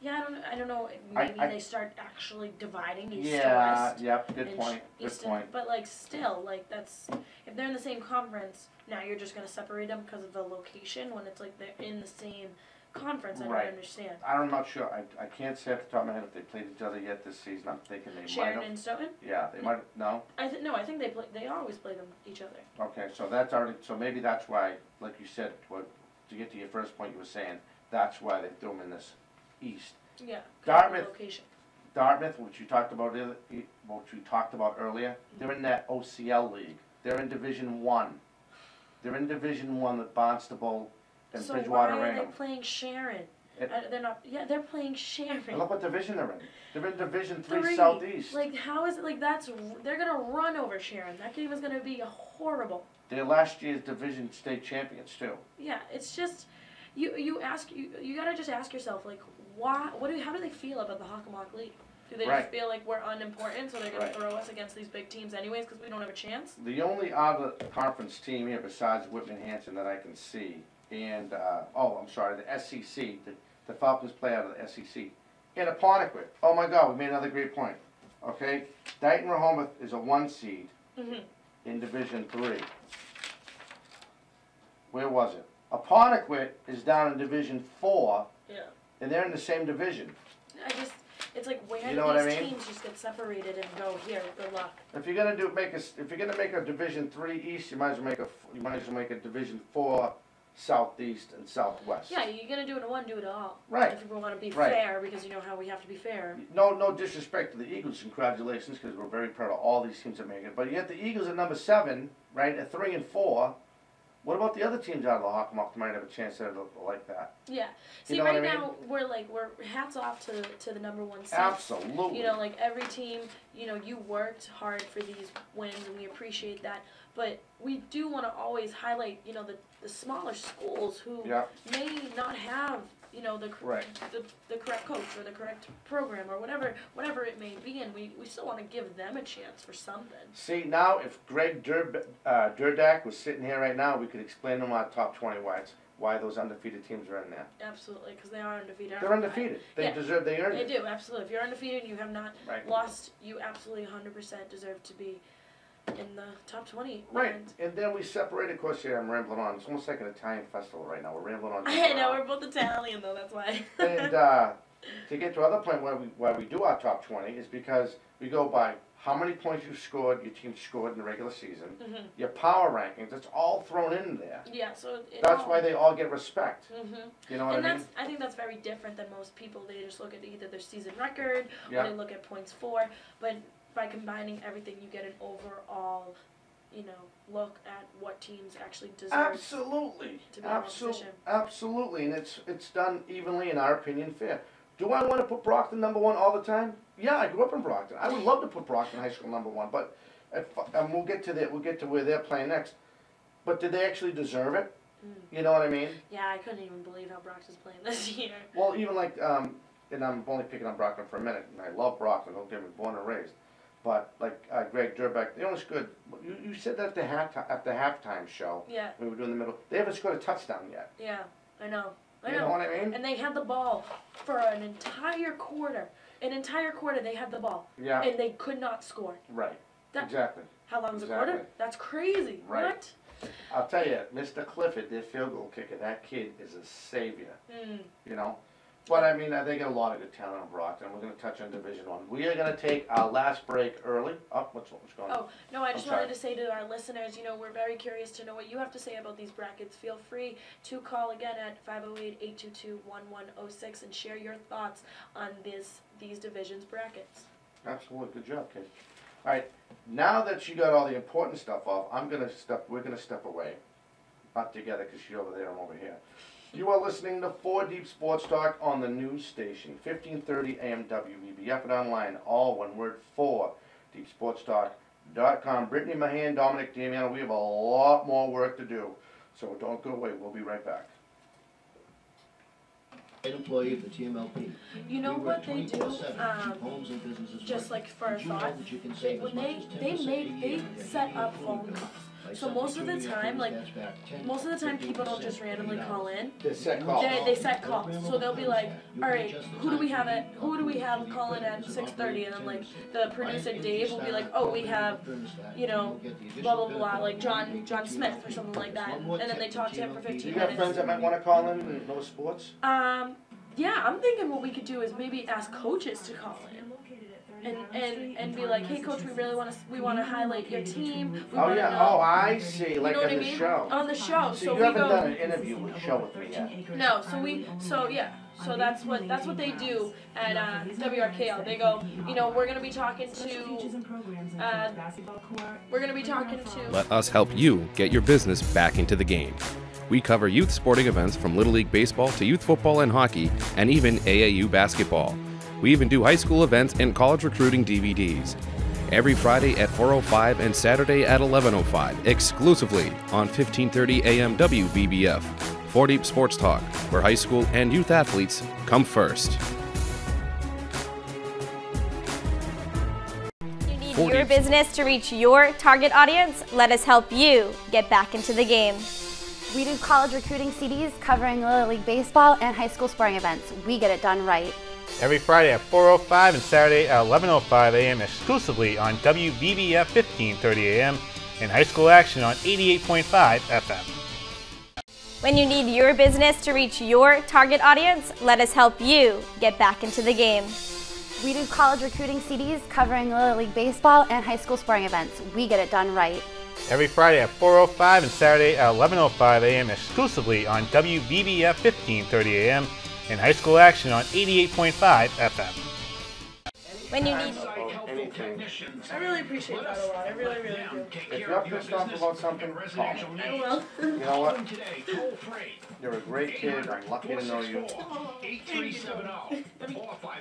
S2: Yeah, I don't know. Maybe they start actually dividing east to west.
S1: Yep. Good point.
S2: But like still, like that's if they're in the same conference. Now you're just gonna separate them because of the location when it's like they're in the same conference. I don't understand.
S1: I'm not sure. I can't say off the top of my head if they played each other yet this season. I'm thinking they might have.
S2: Sharon and Stoughton?
S1: Yeah, they might. No.
S2: I think they always play them each other.
S1: Okay, so that's already. So maybe that's why, like you said, to get to your first point, you were saying that's why they threw them in this east.
S2: Yeah.
S1: Dartmouth.
S2: Location.
S1: Dartmouth, which you talked about earlier, they're in that OCL league. They're in Division 1. They're in Division 1 with Barnstable and Bridgewater
S2: So why are
S1: Raynham.
S2: they playing Sharon? They're not. Yeah, they're playing Sharon.
S1: And look what division they're in. They're in Division 3 Southeast.
S2: Like, how is it? Like, they're gonna run over Sharon. That game is gonna be horrible.
S1: They're last year's division state champions too.
S2: Yeah, it's just you gotta just ask yourself, like, why? How do they feel about the Hockomock League? Do they just feel like we're unimportant, so they're gonna throw us against these big teams anyways because we don't have a chance?
S1: The only other conference team here besides Whitman-Hanson that I can see, and I'm sorry, the SEC. The Falcons play out of the SEC. And Apponequet. Oh my God, we made another great point. Okay, Dighton Rehoboth is a 1 seed in Division 3. Where was it? Apponequet is down in Division 4. Yeah. And they're in the same division.
S2: It's like where do these teams just get separated and go here? Good luck.
S1: If you're gonna make a Division 3 East, you might as well make a Division 4 Southeast and Southwest.
S2: Yeah, you're gonna do it in one, do it all.
S1: Right.
S2: If we want to be fair, because you know how we have to be fair.
S1: No disrespect to the Eagles. Congratulations, because we're very proud of all these teams that make it. But you get the Eagles at number 7, right, at 3-4. What about the other teams out of the Hockomock that might have a chance to like that?
S2: Yeah. See, right now we're hats off to the number 1 seed.
S1: Absolutely.
S2: You know, like every team, you know, you worked hard for these wins, and we appreciate that. But we do want to always highlight, you know, the smaller schools who may not have, you know, the correct coach or the correct program or whatever it may be, and we still want to give them a chance for something.
S1: See, now if Greg Durdak was sitting here right now, we could explain to him our top 20 why those undefeated teams are in there.
S2: Absolutely, because they are undefeated.
S1: They're undefeated. They deserve. They earn it.
S2: They do, absolutely. If you're undefeated and you have not lost, you absolutely 100% deserve to be in the top 20.
S1: Right, and then we separate, of course, I'm rambling on. It's almost like an Italian festival right now. We're rambling on.
S2: I know, we're both Italian though, that's why.
S1: And to get to other point why we do our top 20 is because we go by how many points you scored, your team scored in the regular season, your power rankings, it's all thrown in there.
S2: Yeah, so
S1: that's why they all get respect. You know what I mean?
S2: I think that's very different than most people. They just look at either their season record or they look at points for, but by combining everything, you get an overall, you know, look at what teams actually deserve.
S1: Absolutely,
S2: to be in that position.
S1: Absolutely, and it's done evenly, in our opinion, fair. Do I want to put Brockton number 1 all the time? Yeah, I grew up in Brockton. I would love to put Brockton High School number 1, but and we'll get to where they're playing next. But did they actually deserve it? You know what I mean?
S2: Yeah, I couldn't even believe how Brockton's playing this year.
S1: Well, even like, and I'm only picking on Brockton for a minute, and I love Brockton. Don't get me, born and raised. But like Greg Durbeck, they only scored. You said that at the halftime show.
S2: Yeah.
S1: We were doing the middle. They haven't scored a touchdown yet.
S2: Yeah, I know.
S1: You know what I mean?
S2: And they had the ball for an entire quarter. An entire quarter, they had the ball.
S1: Yeah.
S2: And they could not score.
S1: Right. Exactly.
S2: How long's a quarter? That's crazy.
S1: Right.
S2: What?
S1: I'll tell you, Mr. Clifford, their field goal kicker, that kid is a savior. You know, But I mean, they got a lot of good talent in Brockton. We're going to touch on Division One. We are going to take our last break early. Oh, what's going on?
S2: Oh, no, I just wanted to say to our listeners, we're very curious to know what you have to say about these brackets. Feel free to call again at 508-822-1106 and share your thoughts on these divisions brackets.
S1: Absolutely, good job, Kate. All right, now that you got all the important stuff off, we're going to step away. Not together because she's over there, I'm over here. You are listening to 4 Deep Sports Talk on the news station, 1530 AM WBBF, and online, all one word, 4deepsportstalk.com. Brittany Mahan, Dominic Damiano, we have a lot more work to do, so don't go away. We'll be right back.
S8: Employee of the TMLP.
S2: You know what they do? Just like for a thought, when they set up phone calls. So most of the time, people don't just randomly call in.
S1: They set calls.
S2: They set calls. So they'll be like, all right, who do we have call in at 6:30? And then like the producer Dave will be like, oh, we have, blah blah blah, like John Smith or something like that. And then they talk to him for 15 minutes.
S1: You got friends that might want to call in and know sports?
S2: Yeah, I'm thinking what we could do is maybe ask coaches to call in. And be like, hey coach, we want to highlight your team.
S1: Oh yeah, I see, like on the show.
S2: On the show.
S1: So you haven't done an interview with the show with me yet.
S2: No, so that's what they do at WRKL. They go, we're gonna be talking to.
S4: Let us help you get your business back into the game. We cover youth sporting events from Little League Baseball to youth football and hockey, and even AAU basketball. We even do high school events and college recruiting DVDs. Every Friday at 4:05 and Saturday at 11:05, exclusively on 1530 AM WBBF. 4 Deep Sports Talk, where high school and youth athletes come first.
S6: You need your business to reach your target audience? Let us help you get back into the game. We do college recruiting CDs covering Little League Baseball and high school sporting events. We get it done right.
S7: Every Friday at 4:05 and Saturday at 11:05 AM exclusively on WBBF 1530 AM and high school action on 88.5 FM.
S6: When you need your business to reach your target audience, let us help you get back into the game. We do college recruiting CDs covering Little League Baseball and high school sporting events. We get it done right.
S7: Every Friday at 4:05 and Saturday at 11:05 AM exclusively on WBBF 1530 AM and high school action on 88.5 FM.
S6: When you need
S1: anything.
S2: I really appreciate that a lot. I really, really do.
S1: If you're pissed off about something, call me.
S2: I will.
S1: You know what? You're a great kid. I'm lucky to know you.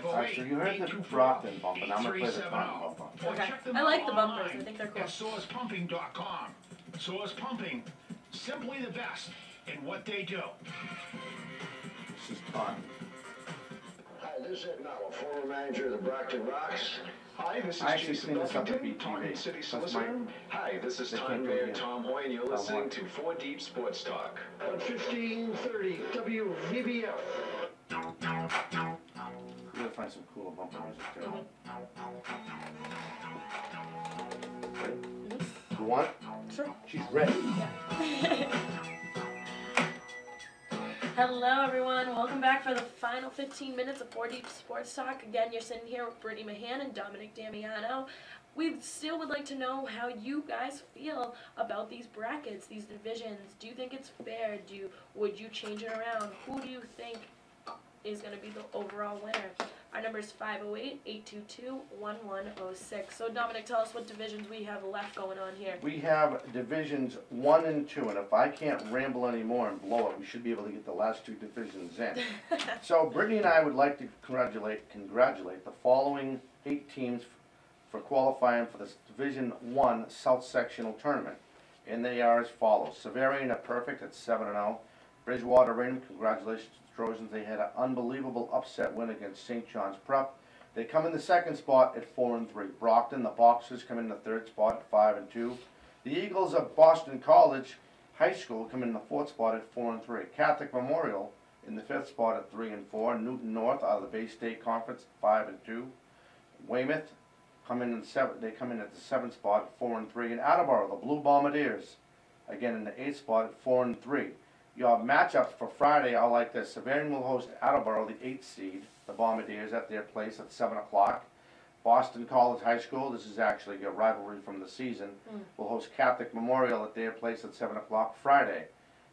S1: Alright, so you heard the Brockton bump, and I'm going to play the Taunton bump.
S2: Okay. I like the bumpers. I think they're cool.
S3: SourcePumping.com. Source Pumping, simply the best in what they do.
S1: This is Taunton.
S8: Hi, this is Ed Nowell, former manager of the Brockton Rocks.
S9: Hi, this is
S1: I actually
S9: Jason
S1: seen this up at
S9: Buffington, Taunton
S1: BTV.
S9: City
S1: That's
S9: Solicitor. Hi, this is
S1: They
S9: Town
S1: can't do it
S9: Mayor
S1: here.
S9: Tom Hoy, and you're listening to 4 Deep Sports Talk.
S8: On 1530 WVBF.
S1: You gotta find some cool bumper music too. Ready? You want it?
S2: Sure.
S1: She's ready.
S2: Hello, everyone. Welcome back for the final 15 minutes of 4 Deep Sports Talk. Again, you're sitting here with Brittany Mahan and Dominic Damiano. We still would like to know how you guys feel about these brackets, these divisions. Do you think it's fair? Would you change it around? Who do you think is going to be the overall winner? Our number is 508-822-1106. So, Dominic, tell us what divisions we have left going on here.
S1: We have divisions 1 and 2, and if I can't ramble anymore and blow it, we should be able to get the last 2 divisions in. So, Brittany and I would like to congratulate the following 8 teams for qualifying for this Division 1 South Sectional Tournament. And they are as follows. Severian are perfect at 7-0. Bridgewater Raymond, congratulations to the Trojans. They had an unbelievable upset win against St. John's Prep. They come in the 2nd spot at 4-3. Brockton, the Boxers, come in the 3rd spot at 5-2. The Eagles of Boston College High School come in the 4th spot at 4-3. Catholic Memorial in the 5th spot at 3-4. Newton North out of the Bay State Conference at 5-2. Weymouth come in they come in at the 7th spot at 4-3. And Attleboro, the Blue Bombardiers, again in the 8th spot at 4-3. Your matchups for Friday are like this. Savarian will host Attleboro, the 8th seed, the Bombardiers, at their place at 7 o'clock. Boston College High School, this is actually a rivalry from the season, will host Catholic Memorial at their place at 7 o'clock Friday.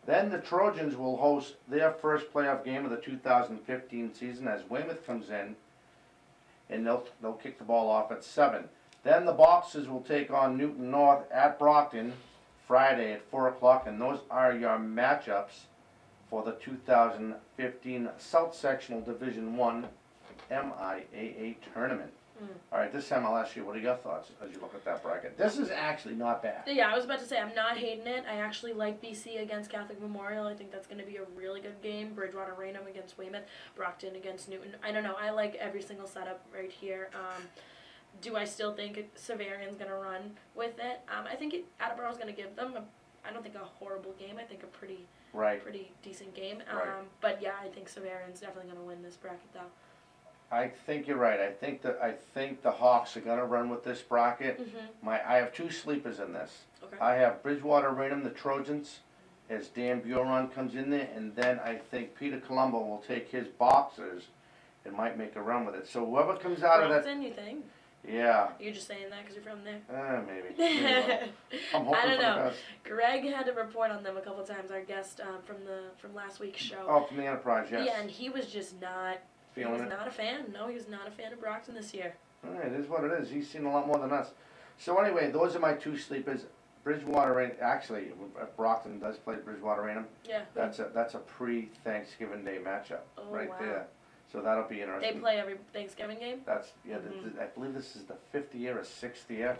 S1: Then the Trojans will host their first playoff game of the 2015 season as Weymouth comes in, and they'll kick the ball off at 7. Then the Boxers will take on Newton North at Brockton Friday at 4 o'clock, and those are your matchups for the 2015 South Sectional Division I MIAA tournament. All right, this time I'll ask you, what are your thoughts as you look at that bracket? This is actually not bad.
S2: Yeah, I was about to say, I'm not hating it. I actually like BC against Catholic Memorial. I think that's going to be a really good game. Bridgewater Raynham against Weymouth. Brockton against Newton. I don't know. I like every single setup right here. Do I still think Savarian's going to run with it? I think Attleboro's going to give them, I don't think a horrible game. I think a pretty decent game. But yeah, I think Savarian's definitely going to win this bracket, though.
S1: I think you're right. I think the Hawks are going to run with this bracket. I have two sleepers in this.
S2: Okay.
S1: I have Bridgewater Raynham, the Trojans, as Dan Buron comes in there, and then I think Peter Colombo will take his Boxers and might make a run with it. So whoever comes out of that,
S2: you think?
S1: Yeah.
S2: You're just saying that because you're from there.
S1: Maybe. I'm hoping
S2: I don't know.
S1: for the best.
S2: Greg had to report on them a couple times. Our guest from last week's show.
S1: Oh, from the Enterprise, yes.
S2: Yeah, and he was just not. He was not a fan. No, he was not a fan of Brockton this year.
S1: All right, it is what it is. He's seen a lot more than us. So anyway, those are my two sleepers. Bridgewater Raynham. Actually, Brockton does play Bridgewater Raynham.
S2: Yeah.
S1: That's a pre-Thanksgiving Day matchup
S2: wow.
S1: there. So that'll be interesting.
S2: They play every Thanksgiving game?
S1: That's I believe this is the 5th year or 6th year.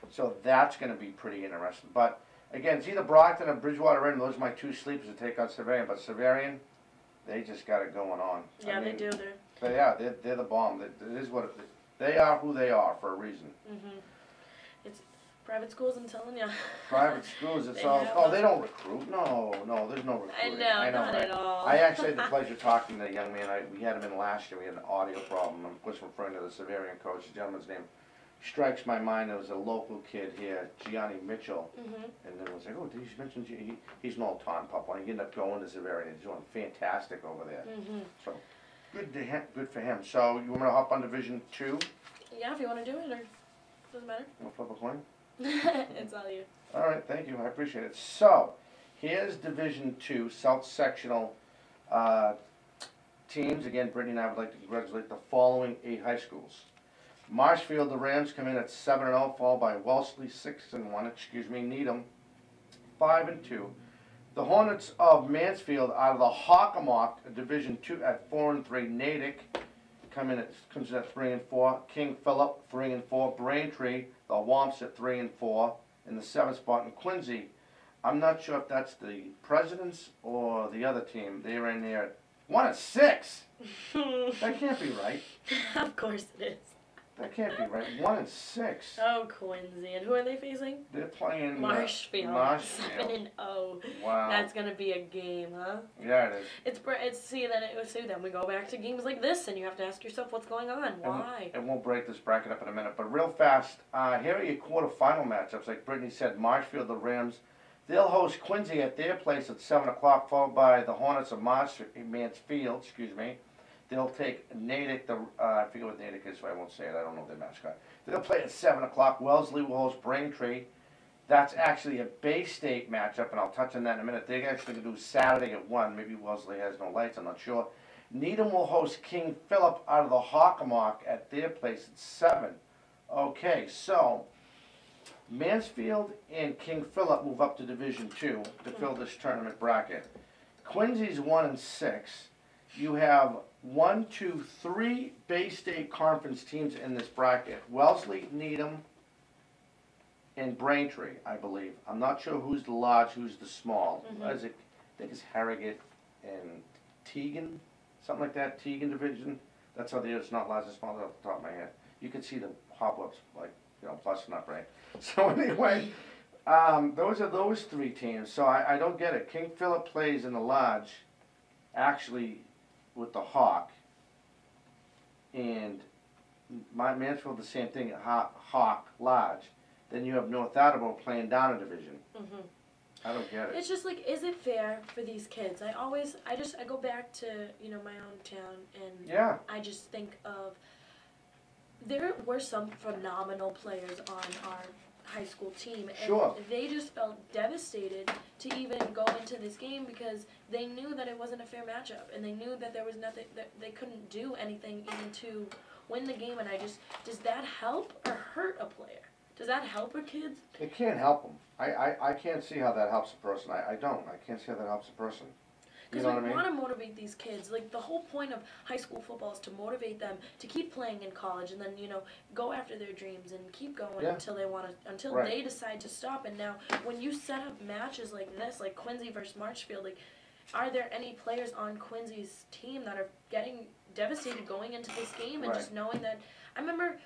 S1: So that's going to be pretty interesting. But again, it's either Brockton or Bridgewater Raynham. Those are my two sleepers to take on Savarian. But Savarian, they just got it going on.
S2: Yeah, they do.
S1: They're the bomb. It is what they are. Who they are for a reason.
S2: It's private schools. I'm telling you.
S1: Private schools. It's all. Oh, they don't recruit. No, there's no recruiting.
S2: I know, not at all.
S1: I actually had the pleasure of talking to a young man. We had him in last year. We had an audio problem. I'm of course referring to the Savarian coach. The gentleman's name strikes my mind. There was a local kid here, Gianni Mitchell, and then it was like, oh, did you mention he's an old Tom Papa. He ended up going to Savarian. He's doing fantastic over there. So. Good for him. So you want to hop on Division 2?
S2: Yeah, if you want to do it, or doesn't matter.
S1: Want to flip a coin?
S2: It's all you.
S1: All right, thank you. I appreciate it. So here's Division 2 South Sectional teams. Again, Brittany and I would like to congratulate the following 8 high schools. Marshfield, the Rams come in at 7-0, followed by Wellesley 6-1. Needham 5-2. The Hornets of Mansfield out of the Hockomock Division 2 at 4-3. Natick comes in at 3-4. King Philip 3-4. Braintree, the Womps at 3-4 in the 7th spot. And Quincy, I'm not sure if that's the Presidents or the other team. They're in there at 1-6. That can't be right.
S2: Of course it is.
S1: That can't be right. 1-6.
S2: Oh, Quincy. And who are they facing?
S1: They're playing
S2: Marshfield. 7-0.
S1: Wow.
S2: That's gonna be a game, huh?
S1: Yeah, it is.
S2: Then we go back to games like this, and you have to ask yourself what's going on. Why?
S1: And we'll break this bracket up in a minute. But real fast, here are your quarterfinal matchups. Like Brittany said, Marshfield, the Rams, they'll host Quincy at their place at 7 o'clock, followed by the Hornets of Mansfield. They'll take Natick, I forget what Natick is, so I won't say it. I don't know their mascot. They'll play at 7 o'clock. Wellesley will host Braintree. That's actually a Bay State matchup, and I'll touch on that in a minute. They're actually going to do Saturday at 1. Maybe Wellesley has no lights, I'm not sure. Needham will host King Philip out of the Hockomock at their place at 7. Okay, so Mansfield and King Philip move up to Division 2 to fill this tournament bracket. Quincy's 1-6. You have 3 Bay State Conference teams in this bracket. Wellesley, Needham, and Braintree, I believe. I'm not sure who's the large, who's the small. I think it's Harrogate and Teagan, something like that. Teagan Division. That's how they are. It's not large and small off the top of my head. You can see the hobwebs, like, busting up, right? So anyway, those are those 3 teams. So I don't get it. King Philip plays in the large, actually, with the Hawk, and Mansfield the same thing at Hawk Lodge. Then you have North Attleboro playing down a division. I don't get it.
S2: It's just like, is it fair for these kids? I go back to, my own town, and I just think of, there were some phenomenal players on our high school team, and they just felt devastated to even go into this game because they knew that it wasn't a fair matchup, and they knew that there was nothing, that they couldn't do anything even to win the game, and does that help or hurt a player? Does that help a kid?
S1: It can't help them. I can't see how that helps a person. I can't see how that helps a person.
S2: Because we want to motivate these kids. Like, the whole point of high school football is to motivate them to keep playing in college and then, go after their dreams and keep going until they decide to stop. And now, when you set up matches like this, like Quincy versus Marshfield, like, are there any players on Quincy's team that are getting devastated going into this game and just knowing that? I remember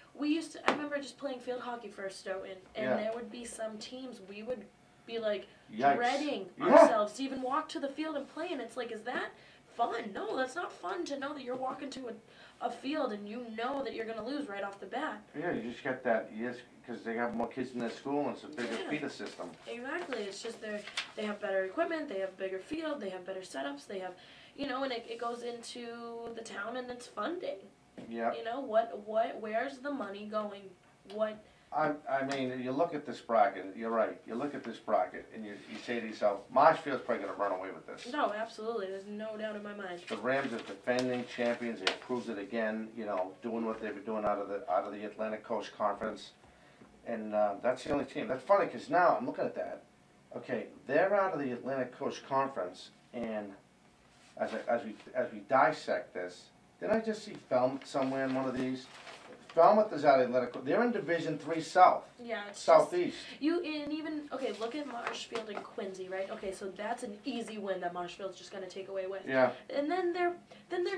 S2: just playing field hockey for Stoughton, and there would be some teams we would be like dreading ourselves to even walk to the field and play, and it's like, is that fun? No, that's not fun to know that you're walking to a field and you know that you're going to lose right off the bat. Yeah,
S1: you just get that, because they have more kids in their school and it's a bigger feeder system.
S2: Exactly, it's just they have better equipment, they have a bigger field, they have better setups, they have, and it goes into the town and it's funding.
S1: Yeah.
S2: Where's the money going?
S1: I mean, you look at this bracket, you're right, you look at this bracket and you say to yourself, Marshfield's probably going to run away with this.
S2: No, absolutely, there's no doubt in my mind.
S1: The Rams are defending champions, they proved it again, doing what they've been doing out of the Atlantic Coast Conference. And that's the only team. That's funny because now I'm looking at that. Okay, they're out of the Atlantic Coast Conference, and as we dissect this, didn't I just see Falmouth somewhere in one of these? Falmouth is out of Atlantic. They're in Division III South.
S2: Yeah, it's
S1: Southeast.
S2: Look at Marshfield and Quincy, right? Okay, so that's an easy win that Marshfield's just gonna take away with.
S1: Yeah.
S2: And then their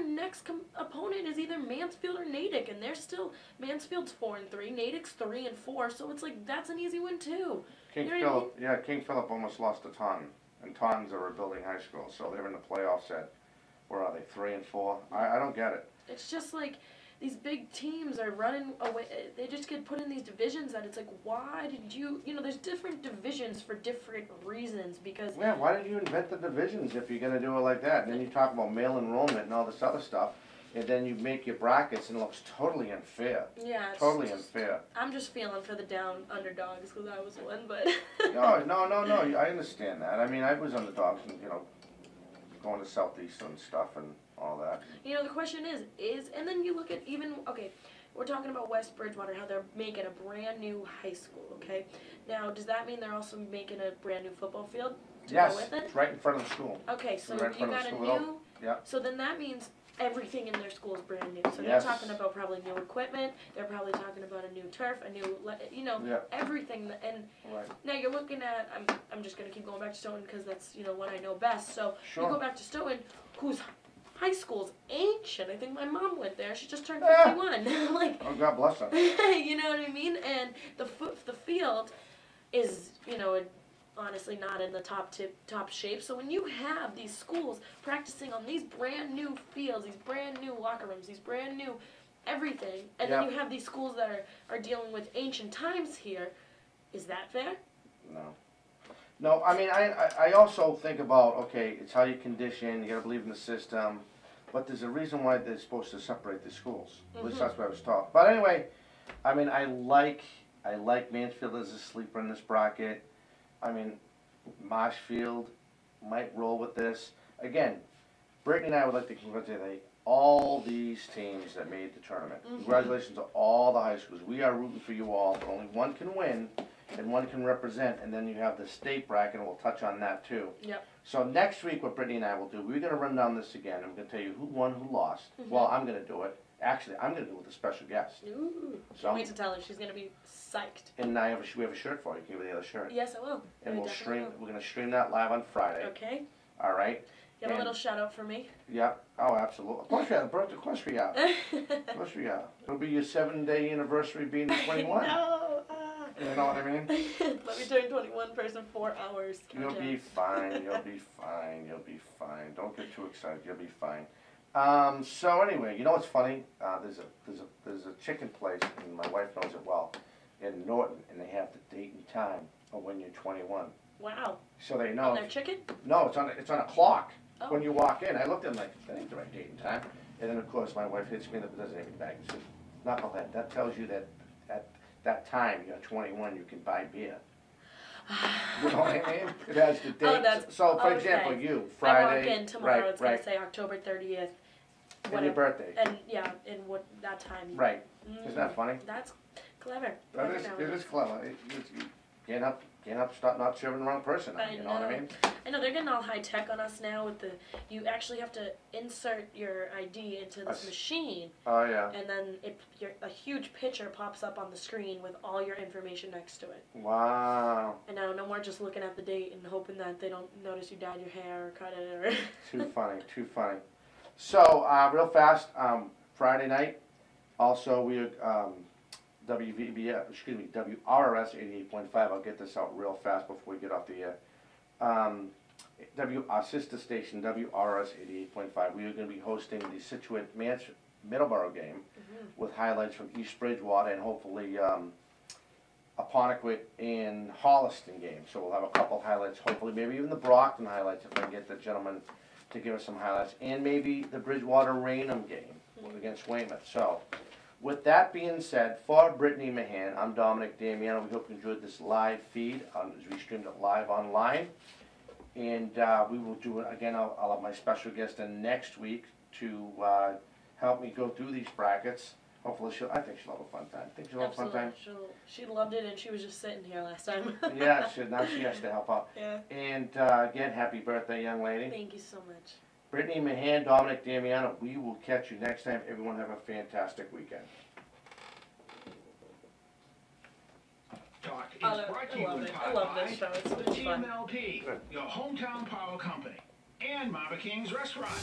S2: next opponent is either Mansfield or Natick, and they're still Mansfield's 4-3, Natick's 3-4, so it's like that's an easy win too.
S1: King Philip almost lost to Taunton, and Taunton's a rebuilding high school, so they're in the playoffs at, where are they, 3-4? I don't get it.
S2: It's just like, these big teams are running away. They just get put in these divisions that it's like, why did you, there's different divisions for different reasons because...
S1: Yeah, why did you invent the divisions if you're going to do it like that? And then you talk about male enrollment and all this other stuff, and then you make your brackets and it looks totally unfair.
S2: Yeah.
S1: Totally unfair.
S2: I'm just feeling for the down underdogs because I was one, but...
S1: No, I understand that. I mean, I was underdogs and, going to Southeast and stuff and all that.
S2: The question is, and then you look at even, okay, we're talking about West Bridgewater, how they're making a brand new high school, okay? Now, does that mean they're also making a brand new football field to go with it?
S1: It's right in front of the school.
S2: Okay, so you got a new, so then that means everything in their school is brand new. So they're talking about probably new equipment, they're probably talking about a new turf, a new, everything. And now you're looking at, I'm just going to keep going back to Stoughton because that's, what I know best. So you go back to Stoughton, whose high school's ancient. I think my mom went there. She just turned 51. Like,
S1: oh, God bless her.
S2: You know what I mean? And the field is, honestly not in the top shape. So when you have these schools practicing on these brand new fields, these brand new locker rooms, these brand new everything, and then you have these schools that are dealing with ancient times here, is that fair?
S1: No, I mean, I also think about, okay, it's how you condition, you gotta believe in the system, but there's a reason why they're supposed to separate the schools. At least that's what I was taught. But anyway, I mean, I like Mansfield as a sleeper in this bracket. I mean, Marshfield might roll with this. Again, Brittany and I would like to congratulate all these teams that made the tournament. Congratulations to all the high schools. We are rooting for you all, but only one can win and one can represent, and then you have the state bracket, and we'll touch on that too.
S2: Yep.
S1: So next week, what Brittany and I will do, we're going to run down this again. I'm going to tell you who won, who lost. Well, I'm going to do it. Actually, I'm going to do it with a special guest.
S2: Ooh. Can't wait to tell her. She's going to be psyched.
S1: And we have a shirt for you. Can you give her the other shirt?
S2: Yes, I will.
S1: And we're going to stream that live on Friday.
S2: Okay.
S1: All right.
S2: You have a little shout out for me?
S1: Yeah. Oh, absolutely. Of course we have. Of course we have. Of course we have. It'll be your 7-day anniversary being 21.
S2: No.
S1: You know what I mean?
S2: Let me turn 21 first in 4 hours.
S1: You'll be fine. You'll be fine. You'll be fine. Don't get too excited. You'll be fine. So anyway, you know what's funny? There's a chicken place, and my wife knows it well, in Norton, and they have the date and time of when you're 21.
S2: Wow.
S1: So they know.
S2: On their chicken?
S1: No, it's on a clock.
S2: Oh.
S1: When you walk in, I looked at them like, that ain't the right date and time. And then, of course, my wife hits me in the designated bag and says, knucklehead, that tells you that at that time, you're 21, you can buy beer. You know what I mean? It has the date.
S2: Oh, that's,
S1: so, for
S2: okay.
S1: example, you, Friday.
S2: I walk in tomorrow,
S1: right,
S2: it's going to say October 30th.
S1: And your birthday.
S2: And, yeah, and what, that time.
S1: Right. Isn't that funny?
S2: That's clever.
S1: It is clever. You can't stop not serving the wrong person. You know what I mean?
S2: I know, they're getting all high tech on us now with you actually have to insert your ID into this machine.
S1: Oh, yeah.
S2: And then a huge picture pops up on the screen with all your information next to it.
S1: Wow.
S2: And now, no more just looking at the date and hoping that they don't notice you dyed your hair or cut it or...
S1: Too funny, too funny. So, real fast, Friday night, also we WRS 88.5. I'll get this out real fast before we get off the air. Our sister station, WRS 88.5. We are going to be hosting the Situate Middleborough game with highlights from East Bridgewater and hopefully a Apponequet and Holliston game. So we'll have a couple highlights, hopefully maybe even the Brockton highlights if I can get the gentleman to give us some highlights, and maybe the Bridgewater-Raynham game against Weymouth. So, with that being said, for Brittany Mahan, I'm Dominic Damiano. We hope you enjoyed this live feed as we streamed it live online. And we will do it again. I'll have my special guest in next week to help me go through these brackets. Hopefully I think she'll have a fun time. Think she'll have a fun time?
S2: She loved it, and she was just sitting here last time.
S1: Yeah, now she has to help out.
S2: Yeah.
S1: And again, happy birthday, young lady.
S2: Thank you so much.
S1: Brittany Mahan, Dominic Damiano, we will catch you next time. Everyone have a fantastic weekend.
S3: Talk is brought to you in part by
S2: this show. It's fun.
S3: TMLP, your hometown power company, and Mama King's Restaurant.